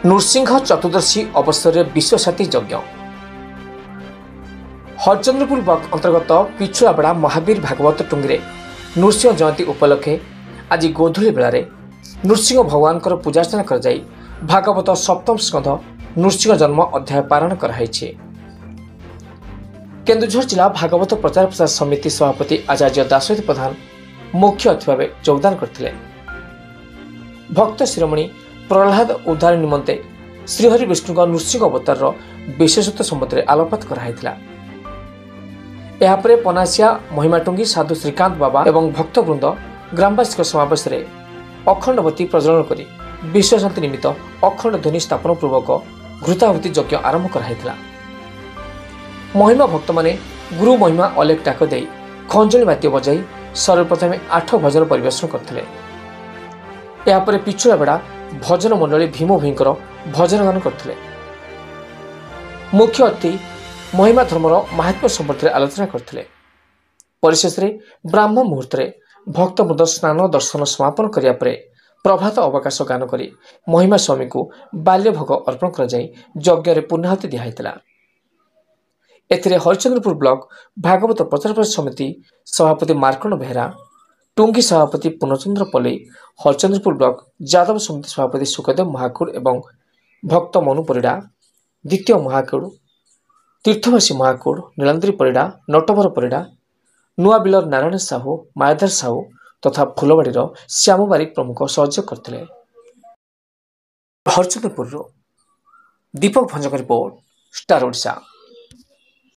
नृसिंह चतुर्दशी अवसर में विश्वशाती यज्ञ। हरचंद्रपुर ब्लॉक अंतर्गत पिछुआबड़ा महावीर भागवत टुंगी नृसिंह जयंती उपलक्षे आज गोधूली बेलार नृसिंह भगवान पूजार्चना कर भागवत सप्तम स्कंध नृसिंह जन्म अध्याय पारायण कराई। केन्दुझर जिला भागवत प्रचार प्रसार समिति सभापति आचार्य दाशरथी प्रधान मुख्य अतिथि भाव योगदान करथिले। भक्त शिरोमणि प्रहलाद उद्धार निमंते श्रीहरि विष्णु नृसिंह अवतार विशेषत्व सम्बन्ध में आलोकपात कराइथिला। यापर पनासिया महिमाटुंगी साधु श्रीकांत बाबा एवं भक्तवृंद ग्रामवासी समावेश में अखंडवती प्रज्वलन कर विश्वशांति निमित्त अखंड ध्वनि स्थापन पूर्वक घृताहुति यज्ञ आरंभ कराइथिला। महिमा भक्त माने गुरु महिमा अलेख डाक दे खंजणी बाद्य बजाई सर्वप्रथमे 8 भजन परिवेशन करथिले। यापर पिछुआबड़ा भजन मंडली भीम भींकर भजन गान करथिले। मुख्य अतिथि महिमा धर्मर महात्म्य संबंध में आलोचना करथिले। परिशेष में ब्राह्म मुहूर्त भक्तवृंद स्नान दर्शन समापन करिया परे प्रभात अवकाश गान करी महिमा स्वामी को बाल्य भोग अर्पण कर यज्ञ पूर्णाहुति दिया। एथिरे हरिचंद्रपुर ब्लॉक भागवत प्रचार प्रसार समिति सभापति मार्कंड बेहरा, टुंगी सभापति पूर्णचंद्र पल्ली, हरचंद्रपुर ब्लॉक यादव समिति सभापति सुखदेव महाकुड़ एवं भक्त मनु परिड़ा, द्वितीय महाकुड़, तीर्थवासी महाकुड़, नीलाद्री परिड़ा, नटवर परिड़ा, नुआबिलर नारायण साहू, मायाधर साहू तथा फुलवाड़ी श्याम बारिक प्रमुख सहयोग करते। हरचंद्रपुर दीपक भंजक रिपोर्ट, स्टार ओडिशा।